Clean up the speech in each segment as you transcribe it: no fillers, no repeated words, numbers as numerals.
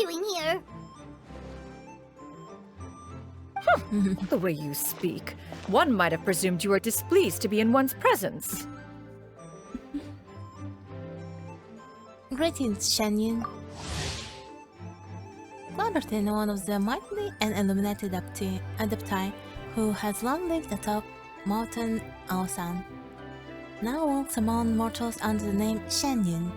doing here? The way you speak, one might have presumed you were displeased to be in one's presence. Greetings, Shanyon. Cloverton, one of the mighty and illuminated adepti who has long lived atop Mountain Aosan, now walks among mortals under the name Shanyon.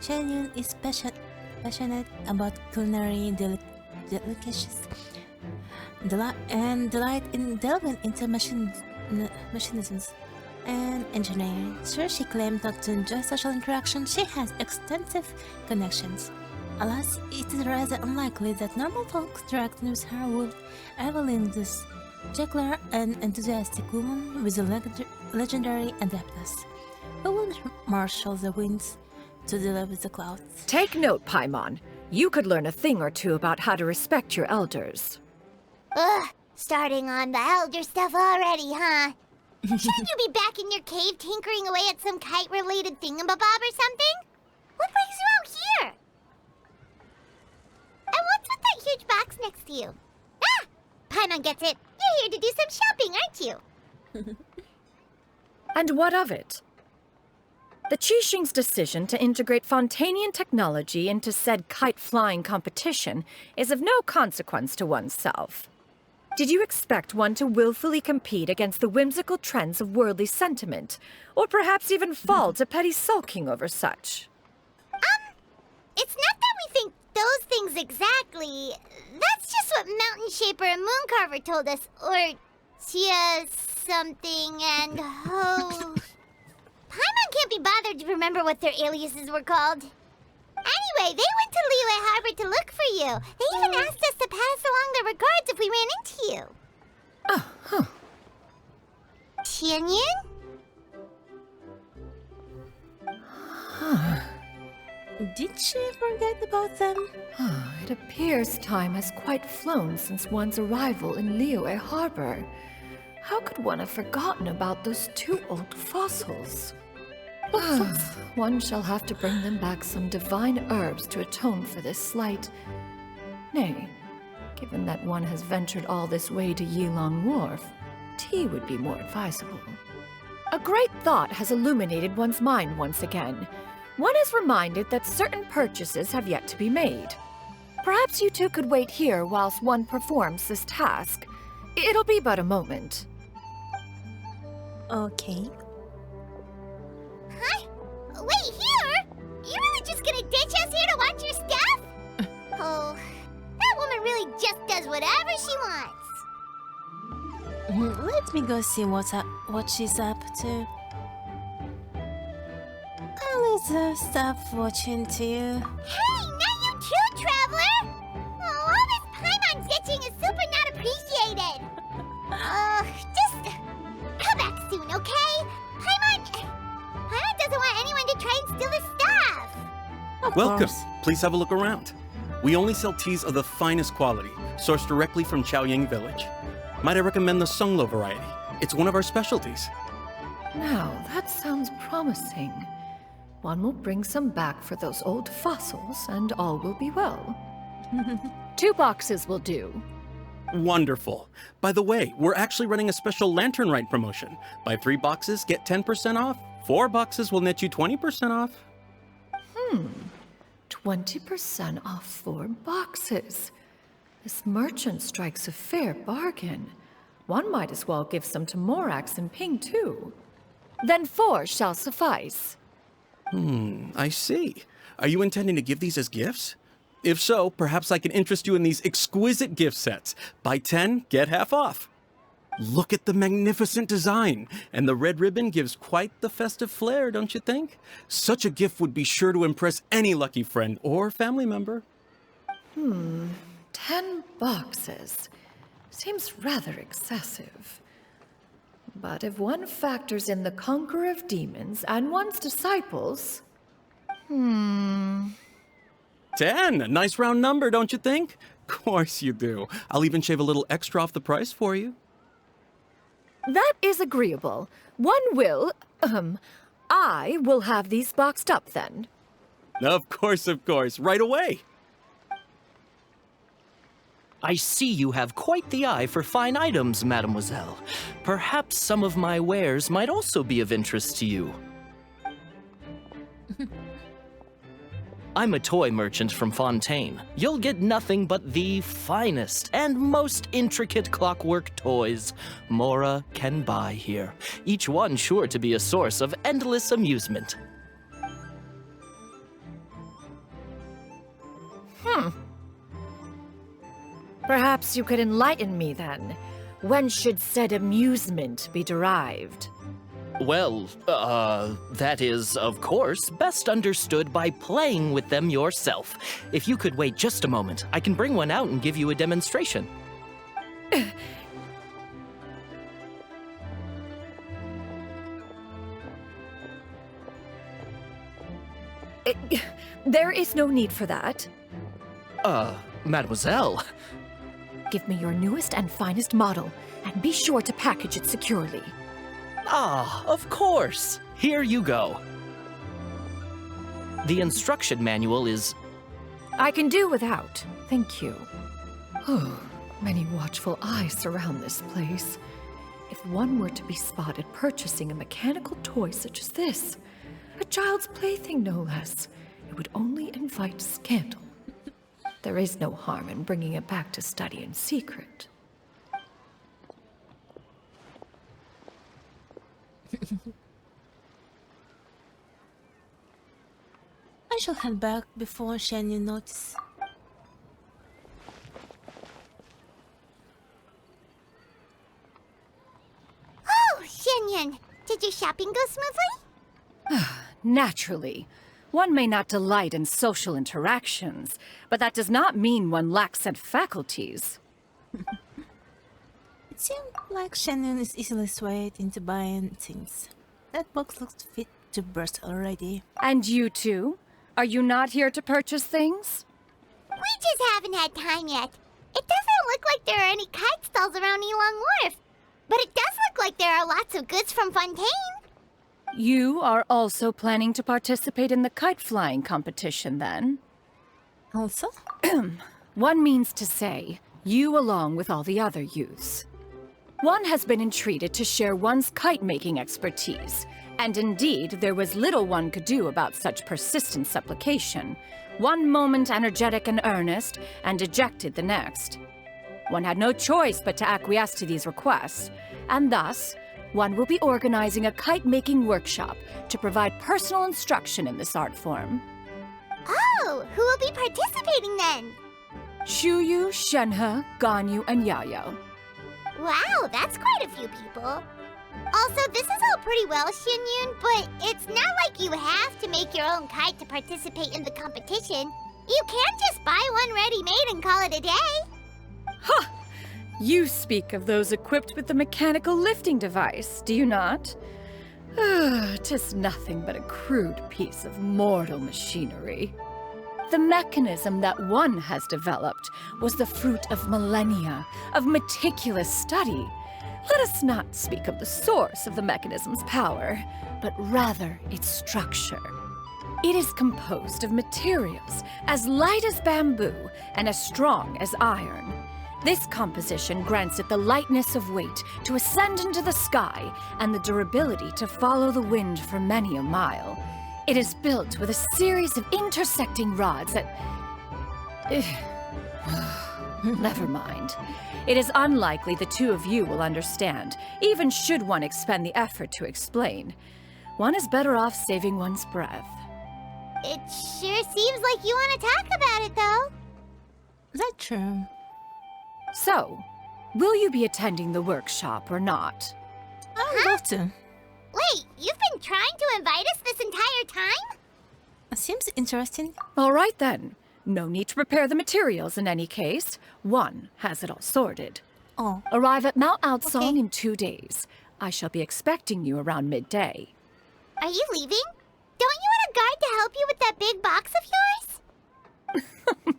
Shanyon is passionate about culinary delicacies and delight in delving into machinisms and engineering. Sure, she claimed not to enjoy social interaction. She has extensive connections. Alas, it is rather unlikely that normal folk interacting with her would ever link this jocular and enthusiastic woman with a legendary adeptus who will marshal the winds to deliver the clouds. Take note, Paimon. You could learn a thing or two about how to respect your elders. Ugh, starting on the elder stuff already, huh? Shouldn't you be back in your cave tinkering away at some kite-related thingamabob or something? What brings you out here? And what's with that huge box next to you? Ah! Paimon gets it. You're here to do some shopping, aren't you? And what of it? The Qixing's decision to integrate Fontanian technology into said kite-flying competition is of no consequence to oneself. Did you expect one to willfully compete against the whimsical trends of worldly sentiment, or perhaps even fall to petty sulking over such? It's not that we think those things exactly. That's just what Mountain Shaper and Mooncarver told us, or Tia something and Ho... Paimon can't be bothered to remember what their aliases were called. Anyway, they went to Liyue Harbor to look for you. They even asked us to pass along their regards if we ran into you. Oh, huh. Tianyin? Did she forget about them? It appears time has quite flown since one's arrival in Liyue Harbor. How could one have forgotten about those two old fossils? One shall have to bring them back some divine herbs to atone for this slight. Nay, given that one has ventured all this way to Yilong Wharf, tea would be more advisable. A great thought has illuminated one's mind once again. One is reminded that certain purchases have yet to be made. Perhaps you two could wait here whilst one performs this task. It'll be but a moment. Okay. Huh? Wait, here? You really just gonna ditch us here to watch your stuff? Oh, that woman really just does whatever she wants. Let me go see what she's up to. I'll stop watching too. Hey, not you too, Traveler! Oh, all this Paimon ditching is super not appreciated. Just come back soon, okay? Paimon doesn't want anyone to try and steal his stuff. Of Welcome. course. Please have a look around. We only sell teas of the finest quality, sourced directly from Chaoyang Village. Might I recommend the Sunglo variety? It's one of our specialties. Now, that sounds promising. One will bring some back for those old fossils, and all will be well. 2 boxes will do. Wonderful. By the way, we're actually running a special Lantern Rite promotion. Buy 3 boxes, get 10% off. 4 boxes will net you 20% off. 20% off 4 boxes. This merchant strikes a fair bargain. One might as well give some to Morax and Ping, too. Then 4 shall suffice. I see. Are you intending to give these as gifts? If so, perhaps I can interest you in these exquisite gift sets. Buy 10, get half off. Look at the magnificent design, and the red ribbon gives quite the festive flair, don't you think? Such a gift would be sure to impress any lucky friend or family member. 10 boxes. Seems rather excessive. But if one factors in the conqueror of demons and one's disciples... 10, a nice round number, don't you think? Course you do. I'll even shave a little extra off the price for you. That is agreeable. One will... I will have these boxed up then. Of course, right away. I see you have quite the eye for fine items, mademoiselle. Perhaps some of my wares might also be of interest to you. I'm a toy merchant from Fontaine. You'll get nothing but the finest and most intricate clockwork toys Mora can buy here, each one sure to be a source of endless amusement. Perhaps you could enlighten me then. When should said amusement be derived? Well, that is, of course, best understood by playing with them yourself. If you could wait just a moment, I can bring one out and give you a demonstration. There is no need for that. Mademoiselle. Give me your newest and finest model, and be sure to package it securely. Ah, of course. Here you go. The instruction manual is... I can do without, thank you. Oh, many watchful eyes surround this place. If one were to be spotted purchasing a mechanical toy such as this, a child's plaything no less, it would only invite scandal. There is no harm in bringing it back to study in secret. I shall head back before Shenyu notices. Oh, Shenyan, did your shopping go smoothly? Naturally. One may not delight in social interactions, but that does not mean one lacks said faculties. It seemed like Shenyu is easily swayed into buying things. That box looks fit to burst already. And you too? Are you not here to purchase things? We just haven't had time yet. It doesn't look like there are any kite stalls around Elong Wharf, but it does look like there are lots of goods from Fontaine. You are also planning to participate in the kite flying competition, then? Also? One means to say, you along with all the other youths. One has been entreated to share one's kite-making expertise, and indeed, there was little one could do about such persistent supplication. One moment energetic and earnest, and dejected the next. One had no choice but to acquiesce to these requests, and thus, one will be organizing a kite-making workshop to provide personal instruction in this art form. Oh, who will be participating then? Shuyu, Shenhe, Ganyu, and Yayo. Wow, that's quite a few people. Also, this is all pretty well, Xinyun, but it's not like you have to make your own kite to participate in the competition. You can just buy one ready-made and call it a day. Ha! You speak of those equipped with the mechanical lifting device, do you not? 'Tis nothing but a crude piece of mortal machinery. The mechanism that one has developed was the fruit of millennia of meticulous study. Let us not speak of the source of the mechanism's power, but rather its structure. It is composed of materials as light as bamboo and as strong as iron. This composition grants it the lightness of weight to ascend into the sky and the durability to follow the wind for many a mile. It is built with a series of intersecting rods that... Never mind. It is unlikely the two of you will understand, even should one expend the effort to explain. One is better off saving one's breath. It sure seems like you want to talk about it, though. That's true. So, will you be attending the workshop or not? I'd love to. Wait, you've been trying to invite us this entire time? Seems interesting. All right then. No need to prepare the materials in any case. One has it all sorted. Oh, Arrive at Mount Outsong Okay. in 2 days. I shall be expecting you around midday. Are you leaving? Don't you want a guide to help you with that big box of yours?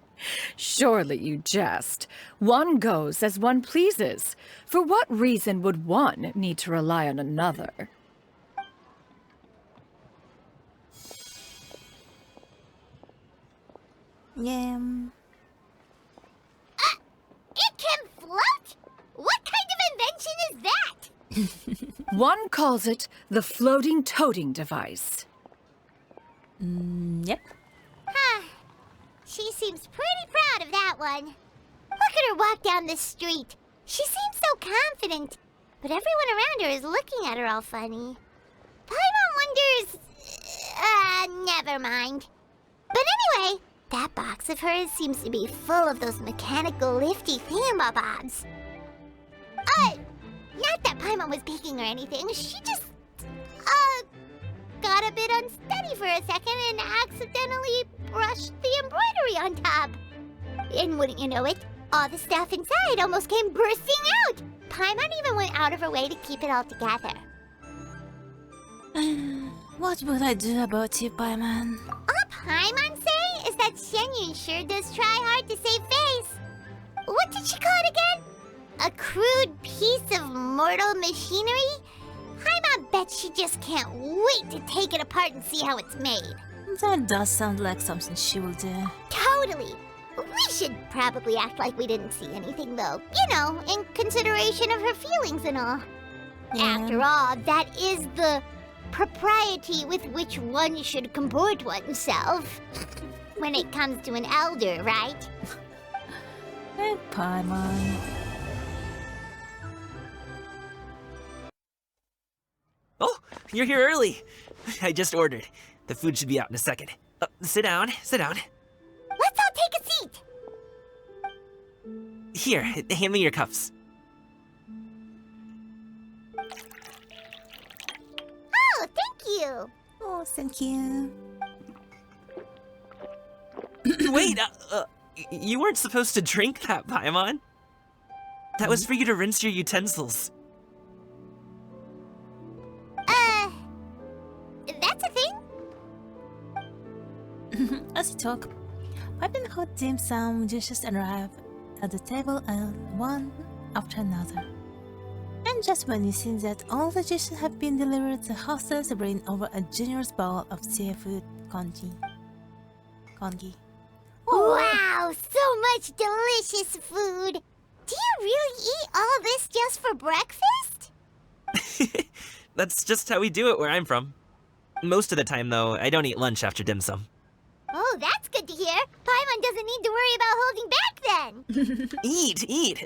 Surely you jest. One goes as one pleases. For what reason would one need to rely on another? yeah. One calls it the floating toting device. Yep. Huh. She seems pretty proud of that one. Look at her walk down the street. She seems so confident, but everyone around her is looking at her all funny. Paimon wonders... never mind. But anyway, that box of hers seems to be full of those mechanical lifty thingamabobs. Not that Paimon was peeking or anything. She just, got a bit unsteady for a second and accidentally brushed the embroidery on top. And wouldn't you know it, all the stuff inside almost came bursting out. Paimon even went out of her way to keep it all together. What would I do about you, Paimon? All Paimon say is that Shenyun sure does try hard to save face. What did she call it again? A crude piece of mortal machinery? Paimon bet she just can't wait to take it apart and see how it's made. That does sound like something she will do. Totally. We should probably act like we didn't see anything, though. You know, in consideration of her feelings and all. Yeah. After all, that is the propriety with which one should comport oneself. When it comes to an elder, right? Hey, Paimon. Oh, you're here early. I just ordered. The food should be out in a second. Sit down, sit down. Let's all take a seat. Here, hand me your cups. Oh, thank you. Oh, thank you. Wait, you weren't supposed to drink that, Paimon. That was for you to rinse your utensils. That's a thing? As you talk, piping hot dim sum dishes arrive at the table one after another. And just when you think that all the dishes have been delivered, the hostess bring over a generous bowl of seafood congee. Wow, so much delicious food. Do you really eat all this just for breakfast? That's just how we do it where I'm from. Most of the time, though, I don't eat lunch after dim sum. Oh, that's good to hear. Paimon doesn't need to worry about holding back then. Eat!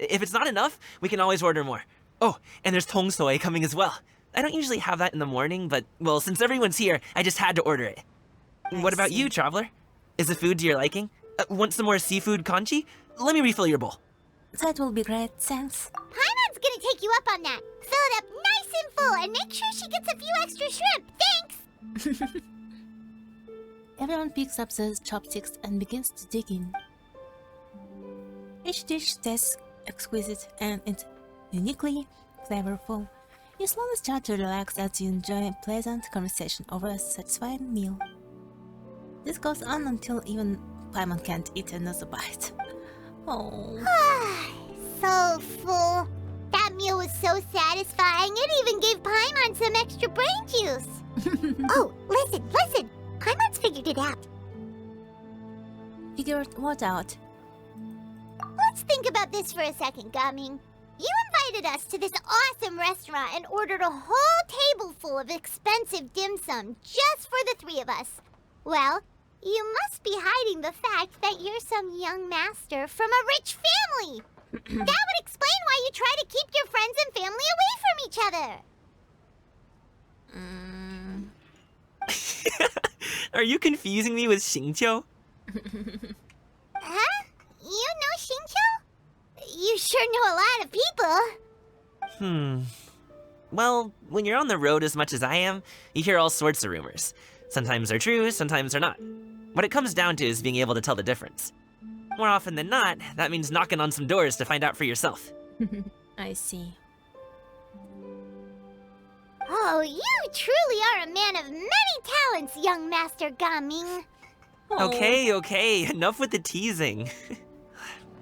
If it's not enough, we can always order more. Oh, and there's tong soy coming as well. I don't usually have that in the morning, but, well, since everyone's here, I just had to order it. What about you, Traveler? Is the food to your liking? Want some more seafood congee? Let me refill your bowl. That will be great, thanks. Paimon's gonna take you up on that. Fill it up nice and full and make sure she gets a few extra shrimp. Thanks! Everyone picks up the chopsticks and begins to dig in. Each dish tastes exquisite and it's uniquely flavorful. You slowly start to relax as you enjoy a pleasant conversation over a satisfying meal. This goes on until even Paimon can't eat another bite. Oh. So full. That meal was so satisfying, it even gave Paimon some extra brain juice. Oh, listen. Paimon's figured it out. Figured what out? Let's think about this for a second, Gaming. You invited us to this awesome restaurant and ordered a whole table full of expensive dim sum just for the three of us. Well, you must be hiding the fact that you're some young master from a rich family. That would explain why you try to keep your friends and family away from each other. Are you confusing me with Xingqiu? Huh? You know Xingqiu? You sure know a lot of people. Well, when you're on the road as much as I am, you hear all sorts of rumors. Sometimes they're true, sometimes they're not. What it comes down to is being able to tell the difference. More often than not, that means knocking on some doors to find out for yourself. I see. Oh, you truly are a man of many talents, young Master Gaming. Okay, enough with the teasing.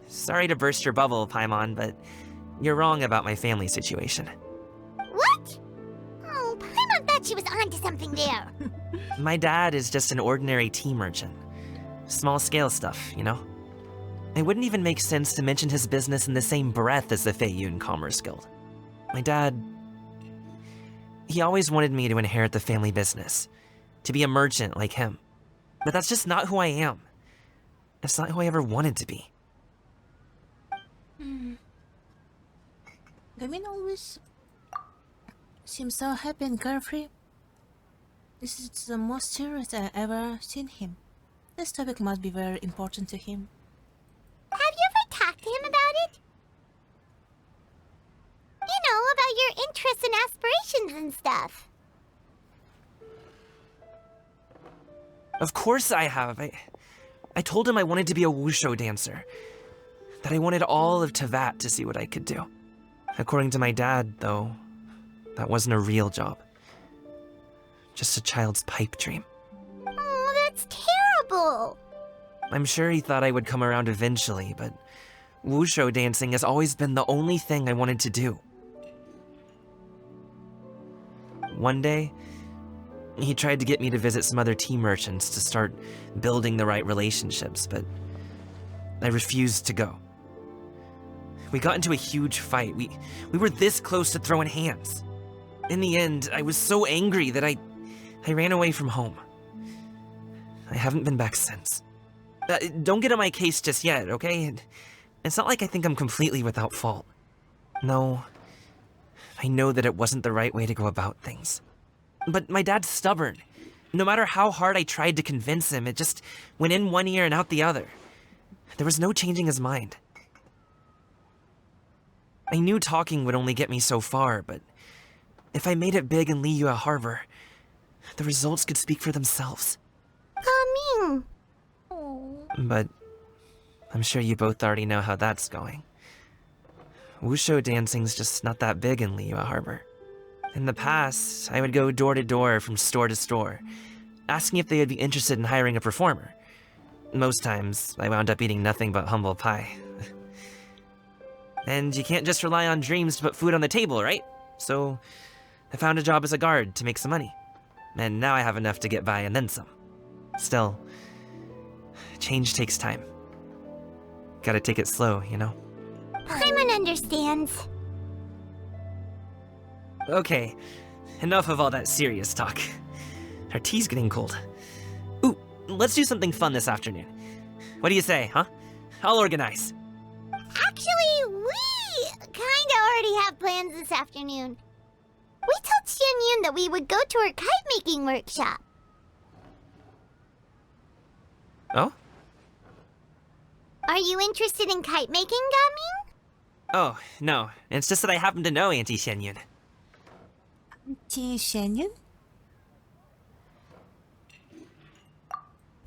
Sorry to burst your bubble, Paimon, but you're wrong about my family situation. What? Oh, Paimon thought she was onto something there. My dad is just an ordinary tea merchant. Small scale stuff, you know? It wouldn't even make sense to mention his business in the same breath as the Feiyun Commerce Guild. My dad He always wanted me to inherit the family business, to be a merchant like him. But that's just not who I am. It's not who I ever wanted to be. Gamin always seems so happy and carefree. This is the most serious I've ever seen him. This topic must be very important to him. Have you ever talked to him about it? You know, about your interests and aspirations and stuff. Of course I have. I told him I wanted to be a wushu dancer. That I wanted all of Tevat to see what I could do. According to my dad, though, that wasn't a real job. Just a child's pipe dream. Oh, that's terrible. I'm sure he thought I would come around eventually, but wushu dancing has always been the only thing I wanted to do. One day, he tried to get me to visit some other tea merchants to start building the right relationships, but I refused to go. We got into a huge fight. We were this close to throwing hands. In the end, I was so angry that I ran away from home. I haven't been back since. Don't get on my case just yet, okay? It's not like I think I'm completely without fault. No, I know that it wasn't the right way to go about things. But my dad's stubborn. No matter how hard I tried to convince him, it just went in one ear and out the other. There was no changing his mind. I knew talking would only get me so far, but if I made it big in Liyue Harbor, the results could speak for themselves. Coming. But I'm sure you both already know how that's going. Wushu dancing's just not that big in Liyue Harbor. In the past, I would go door to door from store to store, asking if they would be interested in hiring a performer. Most times, I wound up eating nothing but humble pie. And you can't just rely on dreams to put food on the table, right? So, I found a job as a guard to make some money. And now I have enough to get by and then some. Still, change takes time. Gotta take it slow, you know? Paimon understands. Okay, enough of all that serious talk. Our tea's getting cold. Ooh, let's do something fun this afternoon. What do you say, huh? I'll organize. Actually, we kinda already have plans this afternoon. We told Xianyun that we would go to her kite-making workshop. Oh? Are you interested in kite-making, Gaming? Oh, no. It's just that I happen to know Auntie Xianyun. Tea Shanyon?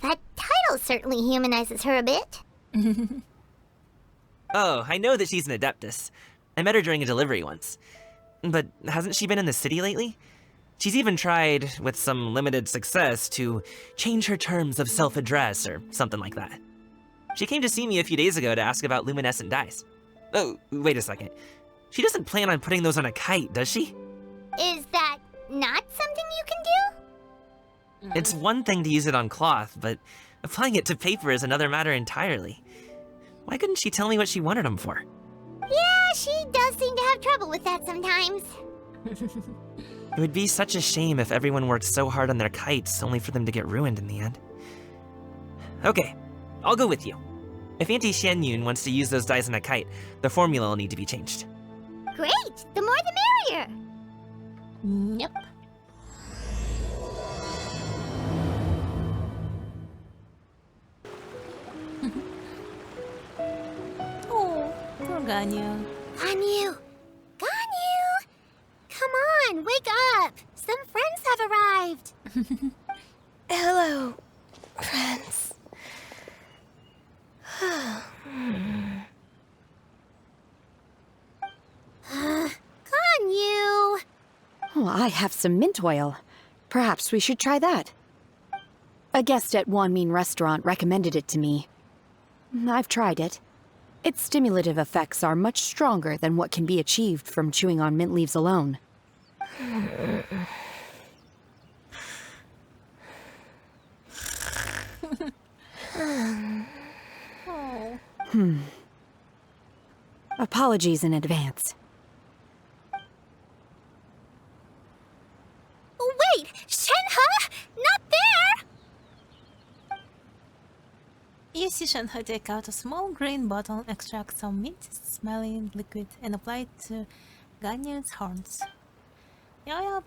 That title certainly humanizes her a bit. Oh, I know that she's an adeptus. I met her during a delivery once. But hasn't she been in the city lately? She's even tried, with some limited success, to change her terms of self-address or something like that. She came to see me a few days ago to ask about luminescent dyes. Oh, wait a second. She doesn't plan on putting those on a kite, does she? Is that not something you can do? It's one thing to use it on cloth, but applying it to paper is another matter entirely. Why couldn't she tell me what she wanted them for? Yeah, she does seem to have trouble with that sometimes. It would be such a shame if everyone worked so hard on their kites only for them to get ruined in the end. Okay, I'll go with you. If Auntie Xianyun wants to use those dyes on a kite, the formula will need to be changed. Great! The more the merrier! Yep. Oh, poor Ganyu. Ganyu! Ganyu! Come on, wake up! Some friends have arrived! Hello, friends. Ganyu! Oh, I have some mint oil. Perhaps we should try that. A guest at Wanmin restaurant recommended it to me. I've tried it. Its stimulative effects are much stronger than what can be achieved from chewing on mint leaves alone. Apologies in advance. You see Shanghai take out a small green bottle, extract some mint-smelling liquid, and apply it to Ganyu's horns. Yaya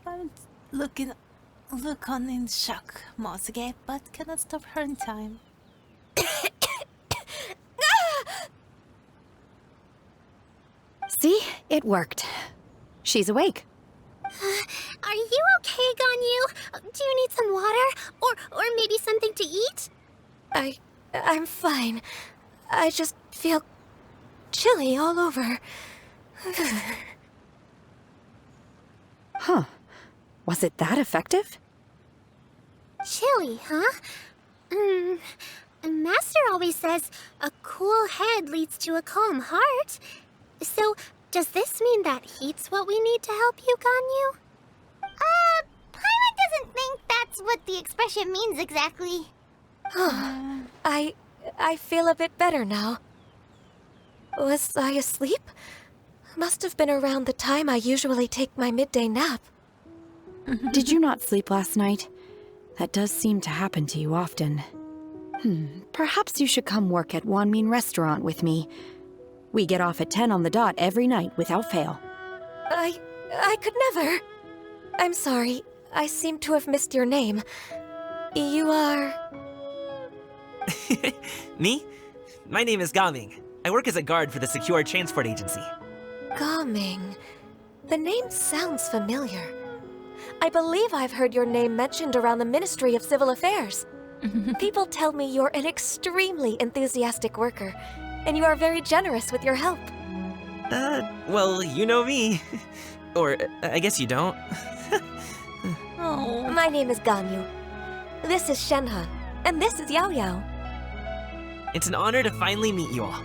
look on in shock, mouse agape, but cannot stop her in time. See? It worked. She's awake. Are you okay, Ganyu? Do you need some water? Or maybe something to eat? I'm fine. I just feel chilly all over. Huh. Was it that effective? Chilly, huh? Master always says a cool head leads to a calm heart. So, does this mean that heat's what we need to help you, Ganyu? Paimon doesn't think that's what the expression means exactly. I feel a bit better now. Was I asleep? Must have been around the time I usually take my midday nap. Did you not sleep last night? That does seem to happen to you often. Perhaps you should come work at Wanmin Restaurant with me. We get off at 10 on the dot every night without fail. I could never. I'm sorry. I seem to have missed your name. You are... Me? My name is Gaming. I work as a guard for the Secure Transport Agency. Gaming. The name sounds familiar. I believe I've heard your name mentioned around the Ministry of Civil Affairs. People tell me you're an extremely enthusiastic worker, and you are very generous with your help. Well, you know me. Or, I guess you don't. Oh. My name is Ganyu. This is Shenhe, and this is Yao Yao. It's an honor to finally meet you all.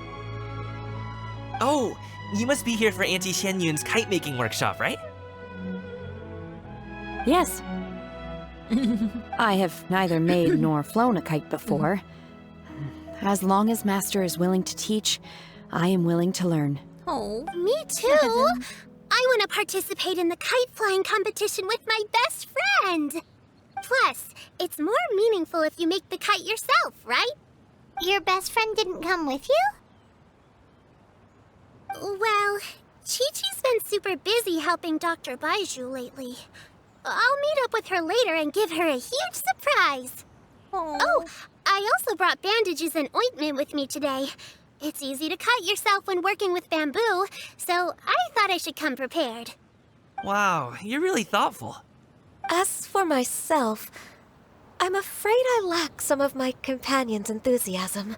Oh, you must be here for Auntie Xianyun's kite-making workshop, right? Yes. I have neither made nor flown a kite before. As long as Master is willing to teach, I am willing to learn. Oh. Me too! I want to participate in the kite flying competition with my best friend! Plus, it's more meaningful if you make the kite yourself, right? Your best friend didn't come with you? Well, Chi-Chi's been super busy helping Dr. Baiju lately. I'll meet up with her later and give her a huge surprise. Oh, I also brought bandages and ointment with me today. It's easy to cut yourself when working with bamboo, so I thought I should come prepared. Wow, you're really thoughtful. As for myself, I'm afraid I lack some of my companion's enthusiasm.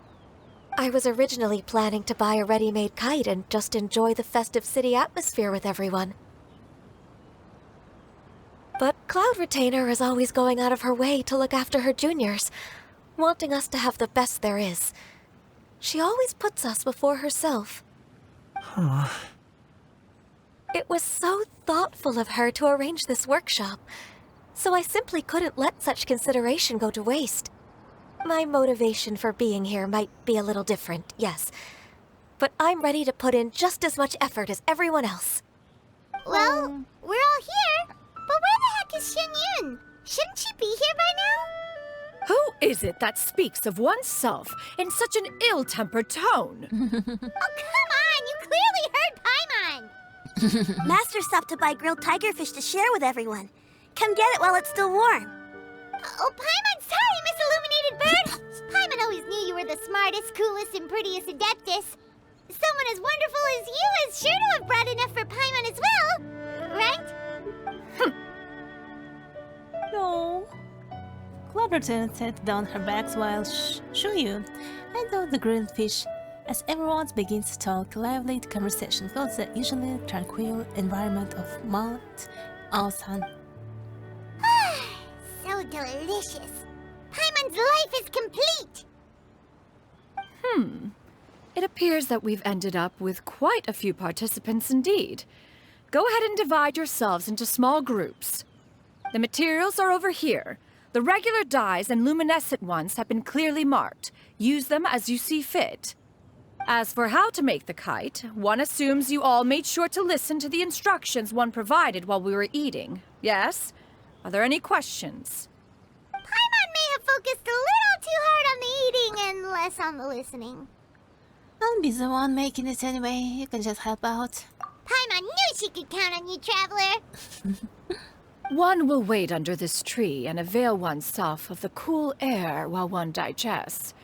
I was originally planning to buy a ready-made kite and just enjoy the festive city atmosphere with everyone. But Cloud Retainer is always going out of her way to look after her juniors, wanting us to have the best there is. She always puts us before herself. Huh. It was so thoughtful of her to arrange this workshop, so I simply couldn't let such consideration go to waste. My motivation for being here might be a little different, yes, but I'm ready to put in just as much effort as everyone else. Well, we're all here, but where the heck is Xianyun? Shouldn't she be here by now? Who is it that speaks of oneself in such an ill-tempered tone? Oh, come on! You clearly heard Paimon! Master stopped to buy grilled tiger fish to share with everyone. Come get it while it's still warm. Oh, Paimon, sorry, Miss Illuminated Bird! Paimon always knew you were the smartest, coolest, and prettiest Adeptus. Someone as wonderful as you is sure to have brought enough for Paimon as well, right? No. Cloud Retainer set down her bags while Shuyu handled the grilled fish. As everyone begins to talk, lively conversation fills the usually tranquil environment of Mount Aosan. So delicious. Paimon's life is complete. It appears that we've ended up with quite a few participants indeed. Go ahead and divide yourselves into small groups. The materials are over here. The regular dyes and luminescent ones have been clearly marked. Use them as you see fit. As for how to make the kite, one assumes you all made sure to listen to the instructions one provided while we were eating. Yes? Are there any questions? Paimon may have focused a little too hard on the eating and less on the listening. I'll be the one making it anyway. You can just help out. Paimon knew she could count on you, Traveler. One will wait under this tree and avail oneself of the cool air while one digests.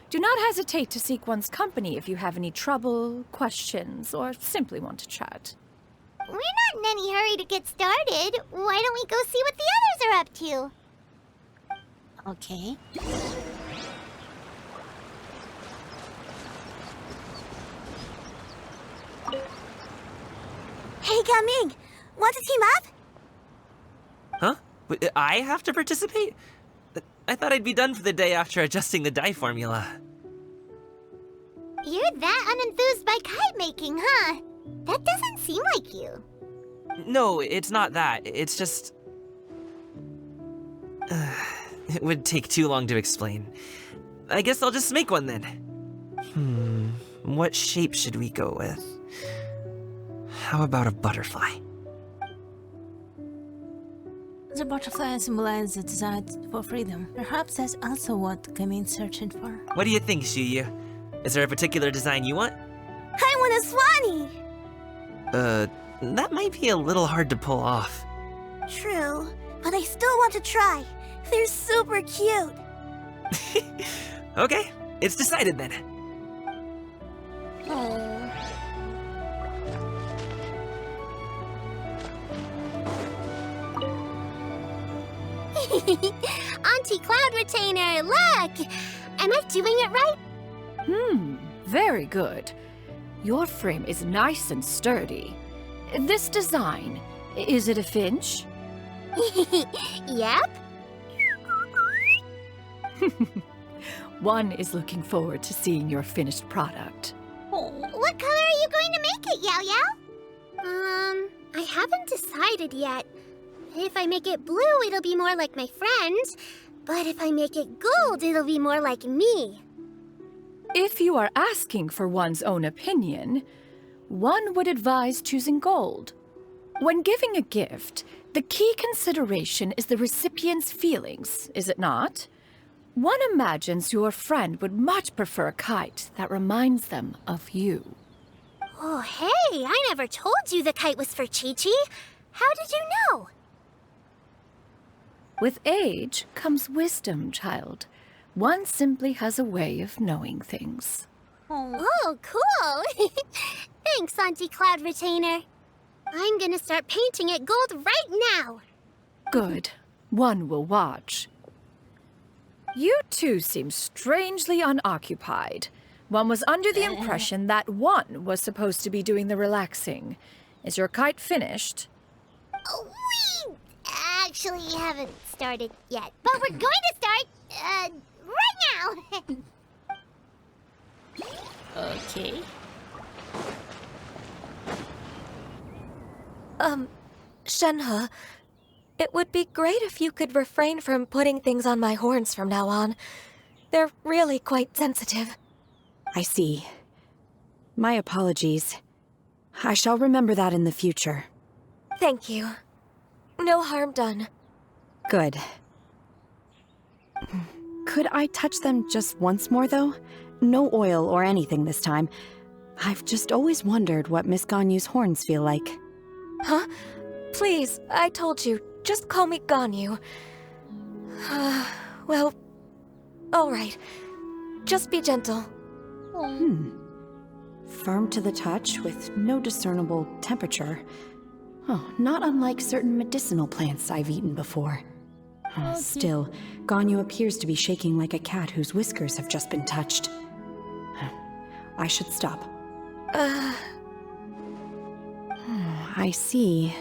Do not hesitate to seek one's company if you have any trouble, questions, or simply want to chat. We're not in any hurry to get started. Why don't we go see what the others are up to? Okay. Hey, Gaming! Want to team up? Huh? I have to participate? I thought I'd be done for the day after adjusting the dye formula. You're that unenthused by kite making, huh? That doesn't seem like you. No, it's not that. It's just... it would take too long to explain. I guess I'll just make one then. What shape should we go with? How about a butterfly? The butterfly symbolizes the desire for freedom. Perhaps that's also what Gamin's searching for. What do you think, Shuyu? Is there a particular design you want? I want a swanee! That might be a little hard to pull off. True, but I still want to try. They're super cute. Okay, it's decided then. Auntie Cloud Retainer, look! Am I doing it right? Very good. Your frame is nice and sturdy. This design, is it a finch? Yep. One is looking forward to seeing your finished product. What color are you going to make it, Yao Yao? I haven't decided yet. If I make it blue, it'll be more like my friends. But if I make it gold, it'll be more like me. If you are asking for one's own opinion, one would advise choosing gold. When giving a gift, the key consideration is the recipient's feelings, is it not? One imagines your friend would much prefer a kite that reminds them of you. Oh, hey, I never told you the kite was for Chi-Chi. How did you know? With age comes wisdom, child. One simply has a way of knowing things. Oh, cool. Thanks, Auntie Cloud Retainer. I'm gonna start painting it gold right now. Good. One will watch. You two seem strangely unoccupied. One was under the impression that one was supposed to be doing the relaxing. Is your kite finished? We actually haven't started yet, but we're going to start, right now. Okay. Shenhe, it would be great if you could refrain from putting things on my horns from now on. They're really quite sensitive. I see. My apologies. I shall remember that in the future. Thank you. No harm done. Good. Could I touch them just once more, though? No oil or anything this time. I've just always wondered what Miss Ganyu's horns feel like. Huh? Please, I told you. Just call me Ganyu. Well, all right. Just be gentle. Firm to the touch with no discernible temperature. Oh, not unlike certain medicinal plants I've eaten before. Still, Ganyu appears to be shaking like a cat whose whiskers have just been touched. I should stop. I see.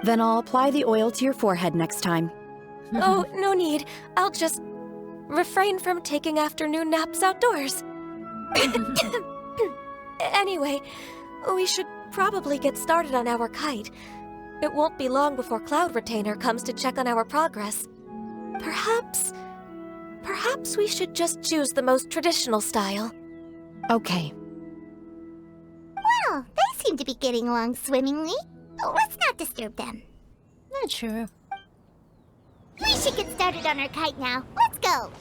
Then I'll apply the oil to your forehead next time. Oh, no need. I'll just refrain from taking afternoon naps outdoors. Anyway, we should probably get started on our kite. It won't be long before Cloud Retainer comes to check on our progress. Perhaps we should just choose the most traditional style. Okay. Well, they seem to be getting along swimmingly. Let's not disturb them. Not sure. We should get started on our kite now. Let's go.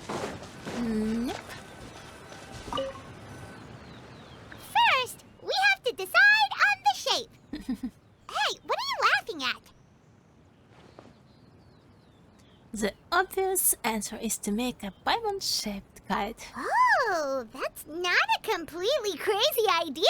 obvious answer is to make a Paimon-shaped kite. Oh, that's not a completely crazy idea.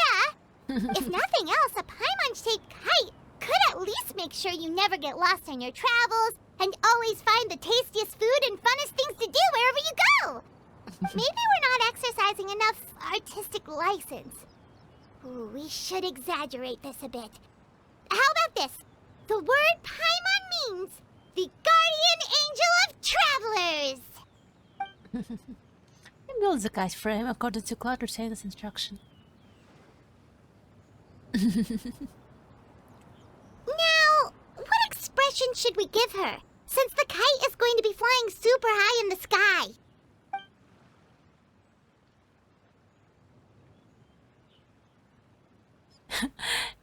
If nothing else, a Paimon-shaped kite could at least make sure you never get lost on your travels and always find the tastiest food and funnest things to do wherever you go. Maybe we're not exercising enough artistic license. Ooh, we should exaggerate this a bit. How about this? The word Paimon means the guardian angel of travelers. Build the kite frame according to Cloud Retainer's instruction. Now, what expression should we give her, since the kite is going to be flying super high in the sky?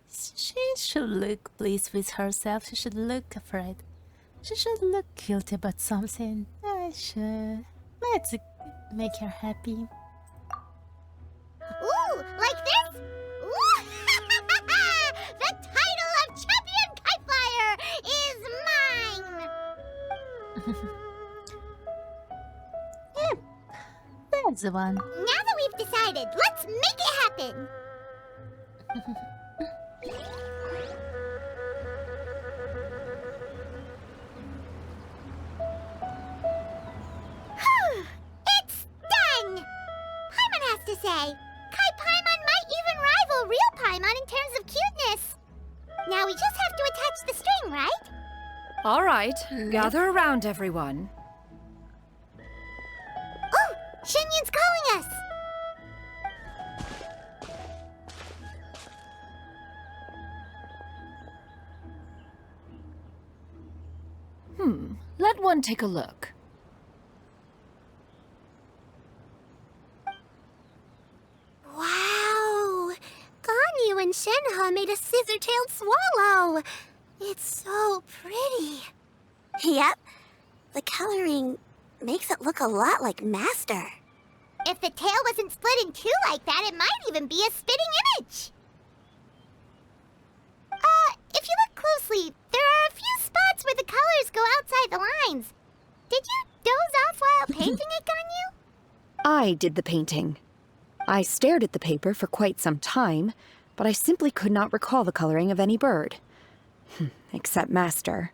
She should look pleased with herself. She should look afraid. She should look guilty about something. Let's make her happy. Ooh, like this? Ooh. The title of Champion Kite Flyer is mine! Yep, that's the one. Now that we've decided, let's make it happen! It's done! Paimon has to say, Kai Paimon might even rival real Paimon in terms of cuteness. Now we just have to attach the string, right? All right, gather around, everyone. Oh, Shunyun's calling us! Let one take a look. Wow! Ganyu and Shenhe made a scissor-tailed swallow! It's so pretty. Yep. The coloring makes it look a lot like Master. If the tail wasn't split in two like that, it might even be a spitting image. If you look closely, there are a few spots where the colors go outside the lines. Did you doze off while painting it, Ganyu? I did the painting. I stared at the paper for quite some time, but I simply could not recall the coloring of any bird. Except Master.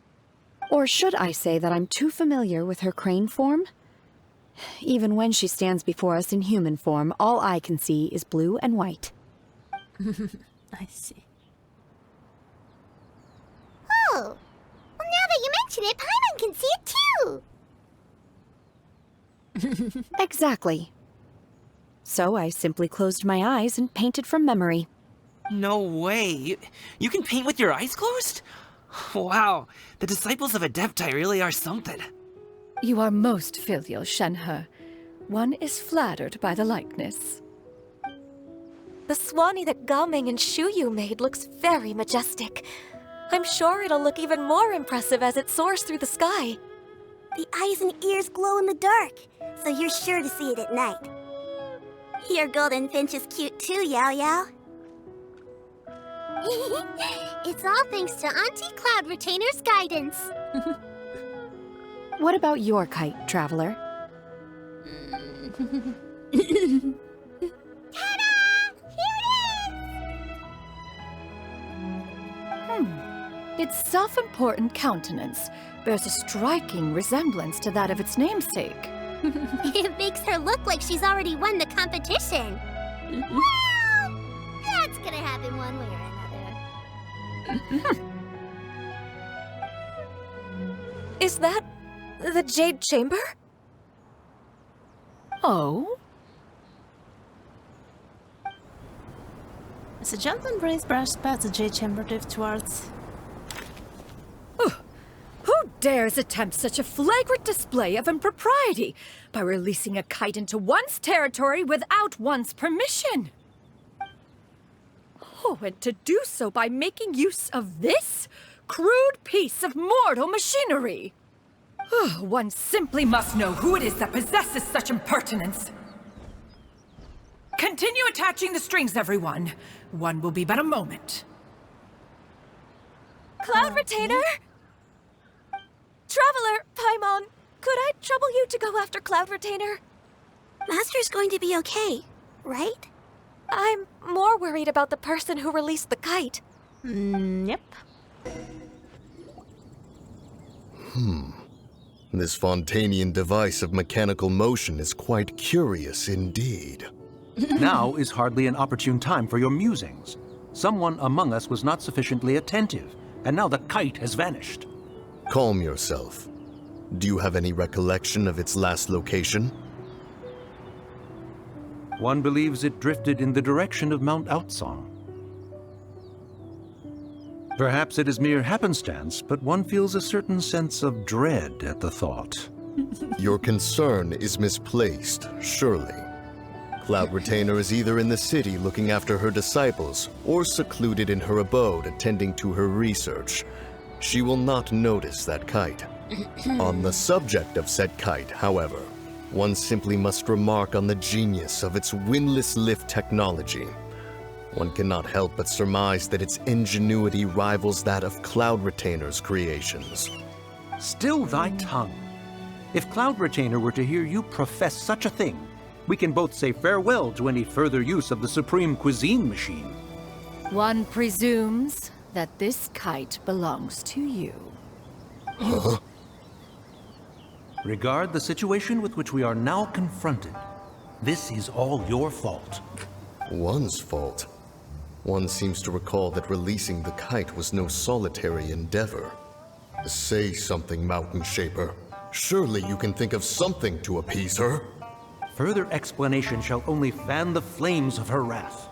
Or should I say that I'm too familiar with her crane form? Even when she stands before us in human form, all I can see is blue and white. I see. Oh! Well, now that you mention it, Paimon can see it too! Exactly. So I simply closed my eyes and painted from memory. No way. You can paint with your eyes closed? Wow, the disciples of Adepti really are something. You are most filial, Shenhe. One is flattered by the likeness. The Swanee that Gaming and Shuyu made looks very majestic. I'm sure it'll look even more impressive as it soars through the sky. The eyes and ears glow in the dark, so you're sure to see it at night. Your golden finch is cute too, Yao Yao. It's all thanks to Auntie Cloud Retainer's guidance. What about your kite, Traveler? Ta-da! Here it is! Its self-important countenance bears a striking resemblance to that of its namesake. It makes her look like she's already won the competition. Well, that's gonna happen one way or another. Is that the Jade Chamber? Oh? As a gentle breeze brushed past the Jade Chamber drift towards... Who dares attempt such a flagrant display of impropriety by releasing a kite into one's territory without one's permission? Oh, and to do so by making use of this crude piece of mortal machinery. One simply must know who it is that possesses such impertinence. Continue attaching the strings, everyone. One will be but a moment. Cloud Retainer? Traveler, Paimon, Could I trouble you to go after Cloud Retainer? Master's going to be okay, right? I'm more worried about the person who released the kite. Yep. This Fontanian device of mechanical motion is quite curious indeed. Now is hardly an opportune time for your musings. Someone among us was not sufficiently attentive, and now the kite has vanished. Calm yourself. Do you have any recollection of its last location? One believes it drifted in the direction of Mount Outsong. Perhaps it is mere happenstance, but one feels a certain sense of dread at the thought. Your concern is misplaced, surely. Cloud Retainer is either in the city looking after her disciples, or secluded in her abode attending to her research. She will not notice that kite. On the subject of said kite, however, one simply must remark on the genius of its windless lift technology. One cannot help but surmise that its ingenuity rivals that of Cloud Retainer's creations. Still thy tongue. If Cloud Retainer were to hear you profess such a thing, we can both say farewell to any further use of the Supreme Cuisine Machine. One presumes that this kite belongs to you. Huh? Regard the situation with which we are now confronted. This is all your fault. One's fault. One seems to recall that releasing the kite was no solitary endeavor. Say something, Mountain Shaper. Surely you can think of something to appease her. Further explanation shall only fan the flames of her wrath.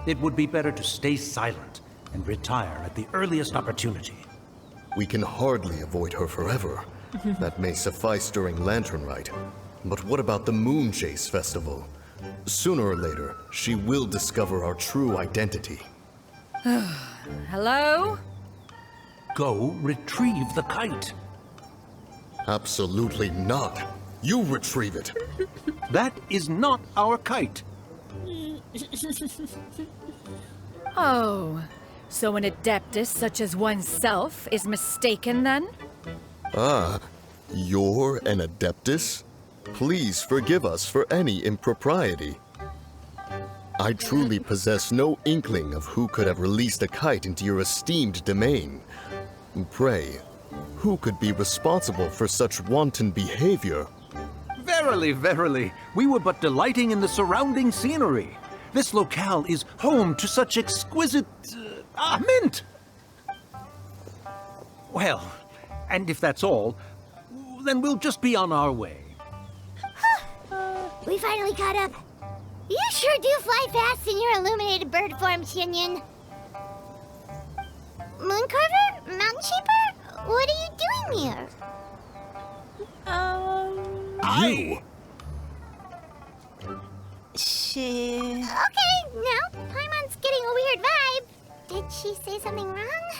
It would be better to stay silent and retire at the earliest opportunity. We can hardly avoid her forever. That may suffice during Lantern Rite. But what about the Moon Chase Festival? Sooner or later, she will discover our true identity. Hello? Go retrieve the kite. Absolutely not. You retrieve it. That is not our kite. Oh, so an adeptus such as oneself is mistaken then? Ah, you're an Adeptus? Please forgive us for any impropriety. I truly possess no inkling of who could have released a kite into your esteemed domain. Pray, who could be responsible for such wanton behavior? Verily, verily, we were but delighting in the surrounding scenery. This locale is home to such exquisite... mint! Well, and if that's all, then we'll just be on our way. We finally caught up. You sure do fly fast in your illuminated bird form, Shinyan. Mooncarver? Mountain Shaper? What are you doing here? You! She... Okay, now Paimon's getting a weird vibe. Did she say something wrong?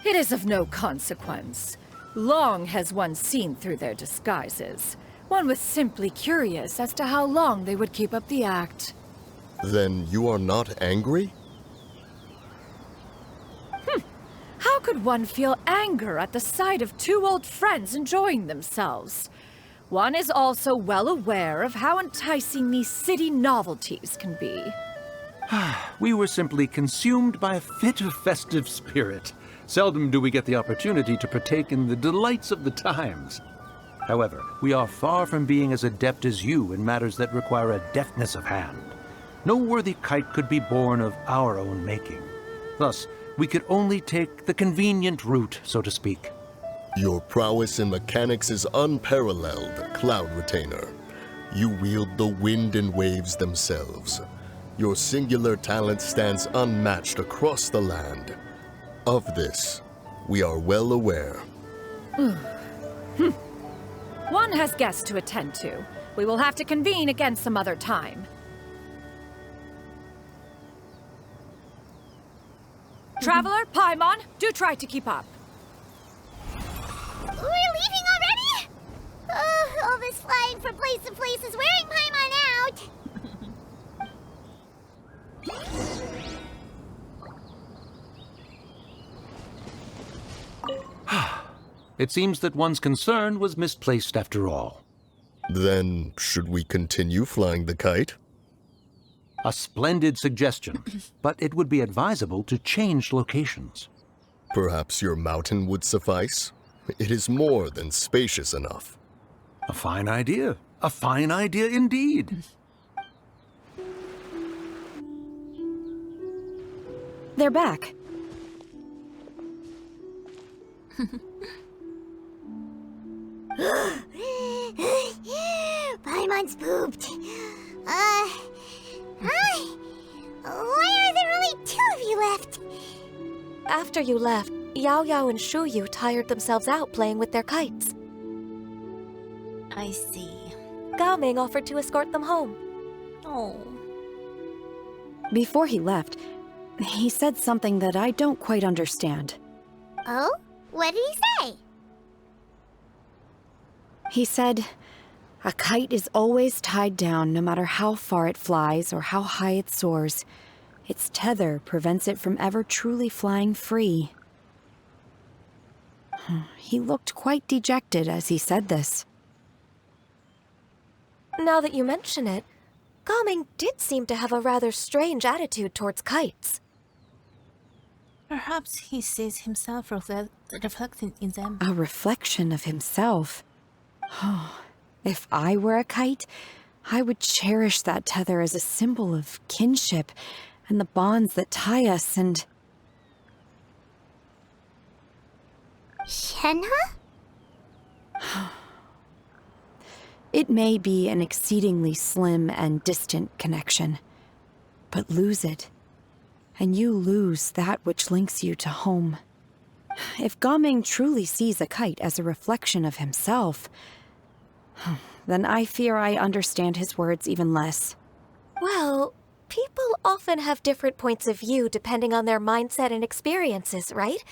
It is of no consequence. Long has one seen through their disguises. One was simply curious as to how long they would keep up the act. Then you are not angry? How could one feel anger at the sight of two old friends enjoying themselves? One is also well aware of how enticing these city novelties can be. We were simply consumed by a fit of festive spirit. Seldom do we get the opportunity to partake in the delights of the times. However, we are far from being as adept as you in matters that require a deftness of hand. No worthy kite could be born of our own making. Thus, we could only take the convenient route, so to speak. Your prowess in mechanics is unparalleled, Cloud Retainer. You wield the wind and waves themselves. Your singular talent stands unmatched across the land. Of this, we are well aware. One has guests to attend to. We will have to convene again some other time. Traveler, Paimon, do try to keep up. We're leaving already? Oh, all this flying from place to place is wearing Paimon out. It seems that one's concern was misplaced after all. Then, should we continue flying the kite? A splendid suggestion, but it would be advisable to change locations. Perhaps your mountain would suffice? It is more than spacious enough. A fine idea. A fine idea indeed. They're back. Paimon's pooped. Why are there only 2 of you left? After you left, Yao Yao and Shu Yu tired themselves out playing with their kites. I see. Gao Ming offered to escort them home. Oh. Before he left, he said something that I don't quite understand. Oh? What did he say? He said, a kite is always tied down no matter how far it flies or how high it soars. Its tether prevents it from ever truly flying free. He looked quite dejected as he said this. Now that you mention it, Gao Ming did seem to have a rather strange attitude towards kites. Perhaps he sees himself reflecting in them. A reflection of himself. If I were a kite, I would cherish that tether as a symbol of kinship and the bonds that tie us and... Shenhe? It may be an exceedingly slim and distant connection, but lose it, and you lose that which links you to home. If Gao Ming truly sees a kite as a reflection of himself, then I fear I understand his words even less. Well, people often have different points of view depending on their mindset and experiences, right?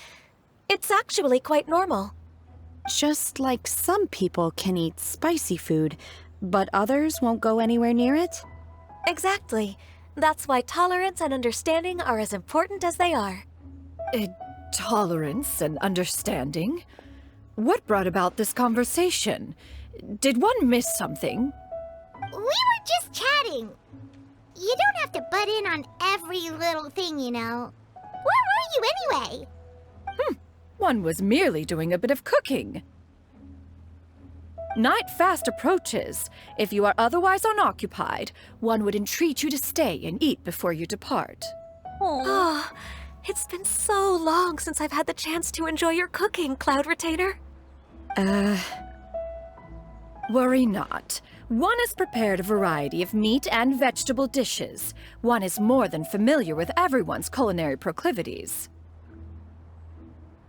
It's actually quite normal. Just like some people can eat spicy food, but others won't go anywhere near it? Exactly. That's why tolerance and understanding are as important as they are. Tolerance and understanding? What brought about this conversation? Did one miss something? We were just chatting. You don't have to butt in on every little thing, you know. Where were you anyway? One was merely doing a bit of cooking. Night fast approaches. If you are otherwise unoccupied, one would entreat you to stay and eat before you depart. Oh, it's been so long since I've had the chance to enjoy your cooking, Cloud Retainer. Worry not. One has prepared a variety of meat and vegetable dishes. One is more than familiar with everyone's culinary proclivities.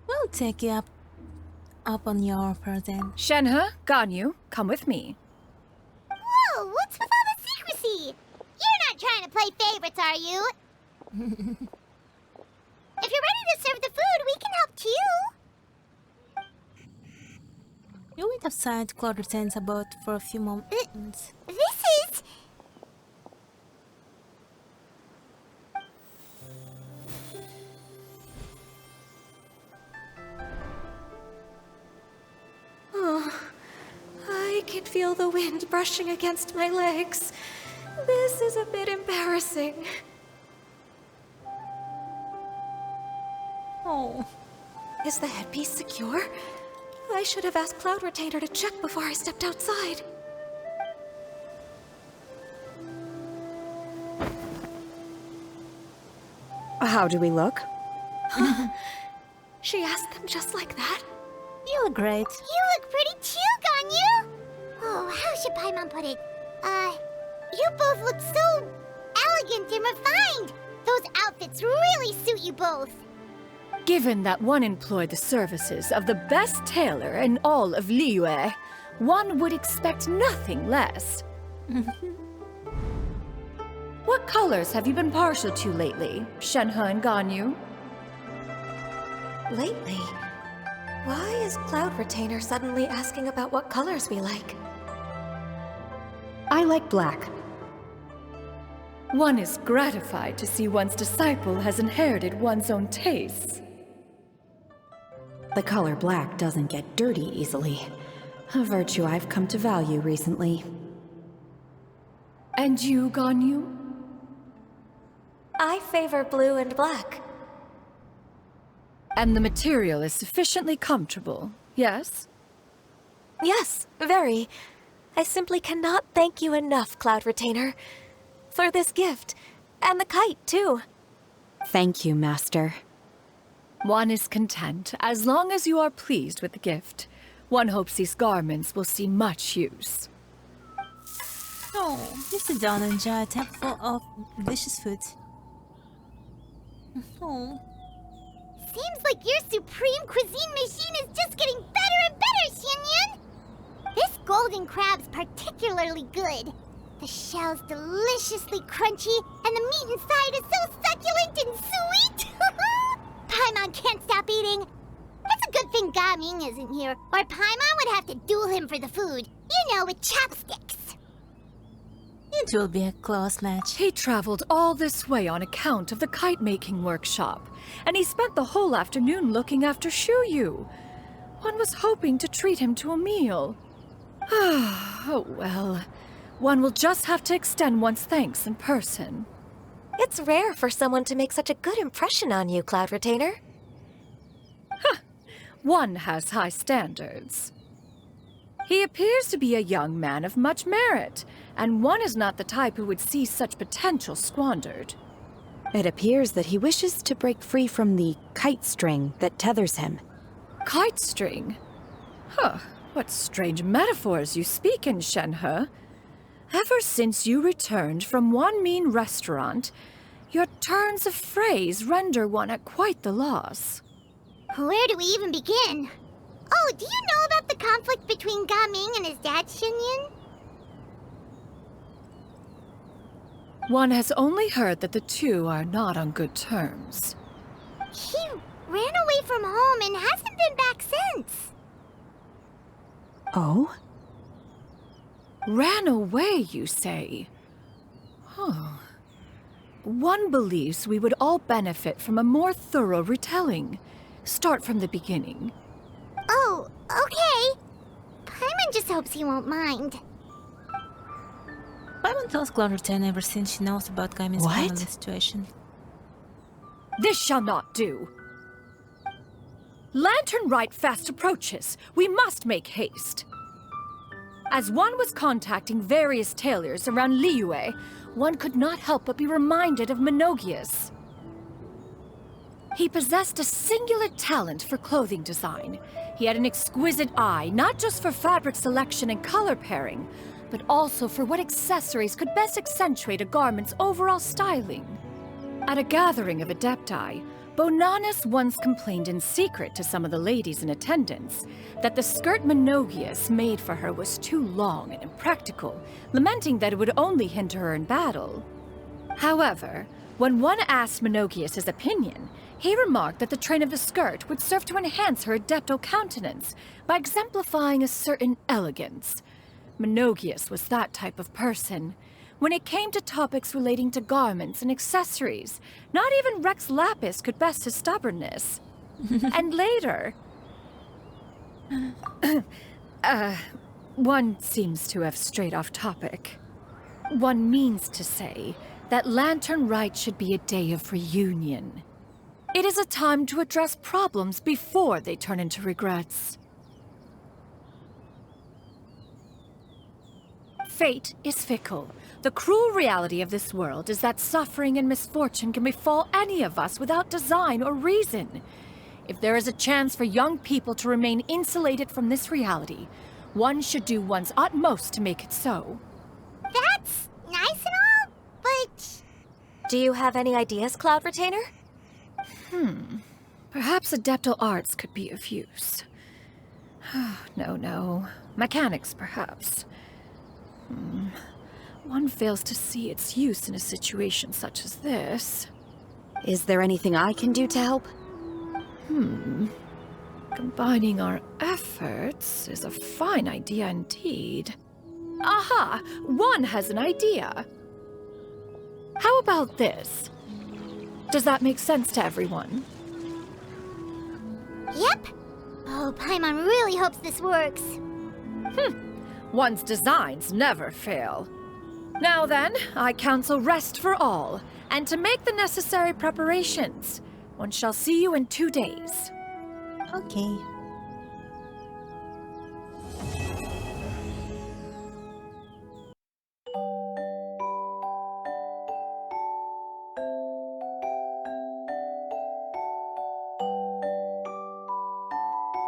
We'll take you up on your offer then. Shenhe, Ganyu, come with me. Whoa, what's with all the secrecy? You're not trying to play favorites, are you? If you're ready to serve the food, we can help too. You wait outside Cloud Retainer's abode for a few moments. This is... Oh, I can feel the wind brushing against my legs. This is a bit embarrassing. Oh. Is the headpiece secure? I should have asked Cloud Retainer to check before I stepped outside. How do we look? She asked them just like that? You look great. You look pretty too, Ganyu! Oh, how should Paimon put it? You both look so elegant and refined! Those outfits really suit you both! Given that one employed the services of the best tailor in all of Liyue, one would expect nothing less. What colors have you been partial to lately, Shenhe and Ganyu? Lately? Why is Cloud Retainer suddenly asking about what colors we like? I like black. One is gratified to see one's disciple has inherited one's own tastes. The color black doesn't get dirty easily. A virtue I've come to value recently. And you, Ganyu? I favor blue and black. And the material is sufficiently comfortable, yes? Yes, very. I simply cannot thank you enough, Cloud Retainer. For this gift. And the kite, too. Thank you, Master. One is content, as long as you are pleased with the gift. One hopes these garments will see much use. Oh, you sit down and enjoy a table full of delicious food. Oh. Seems like your supreme cuisine machine is just getting better and better, Xianyun! This golden crab's particularly good. The shell's deliciously crunchy, and the meat inside is so succulent and sweet! Paimon can't stop eating. It's a good thing Gaming isn't here, or Paimon would have to duel him for the food. You know, with chopsticks. It will be a close match. He traveled all this way on account of the kite-making workshop, and he spent the whole afternoon looking after Shuyu. One was hoping to treat him to a meal. Oh well. One will just have to extend one's thanks in person. It's rare for someone to make such a good impression on you, Cloud Retainer. One has high standards. He appears to be a young man of much merit, and one is not the type who would see such potential squandered. It appears that he wishes to break free from the kite string that tethers him. Kite string? Huh, what strange metaphors you speak in, Shenhe. Ever since you returned from one mean restaurant, your turns of phrase render one at quite the loss. Where do we even begin? Oh, do you know about the conflict between Gaming and his dad, Xianyun? One has only heard that the two are not on good terms. He ran away from home and hasn't been back since. Oh? Ran away, you say? Huh. One believes we would all benefit from a more thorough retelling. Start from the beginning. Oh, okay. Paimon just hopes he won't mind. Paimon tells Cloud Retainer everything she knows about Gaming's What? family situation. This shall not do. Lantern Rite fast approaches. We must make haste. As one was contacting various tailors around Liyue, one could not help but be reminded of Menogias. He possessed a singular talent for clothing design. He had an exquisite eye, not just for fabric selection and color pairing, but also for what accessories could best accentuate a garment's overall styling. At a gathering of Adepti, Bonanis once complained in secret to some of the ladies in attendance that the skirt Menogias made for her was too long and impractical, lamenting that it would only hinder her in battle. However, when one asked Menogias his opinion, he remarked that the train of the skirt would serve to enhance her adepto countenance by exemplifying a certain elegance. Menogias was that type of person. When it came to topics relating to garments and accessories, not even Rex Lapis could best his stubbornness. And later... one seems to have strayed off topic. One means to say that Lantern Rite should be a day of reunion. It is a time to address problems before they turn into regrets. Fate is fickle. The cruel reality of this world is that suffering and misfortune can befall any of us without design or reason. If there is a chance for young people to remain insulated from this reality, one should do one's utmost to make it so. That's nice and all, but... Do you have any ideas, Cloud Retainer? Perhaps adeptal arts could be of use. No. Mechanics, perhaps. One fails to see its use in a situation such as this. Is there anything I can do to help? Combining our efforts is a fine idea indeed. Aha! One has an idea. How about this? Does that make sense to everyone? Yep. Oh, Paimon really hopes this works. One's designs never fail. Now then, I counsel rest for all, and to make the necessary preparations. One shall see you in 2 days. Okay.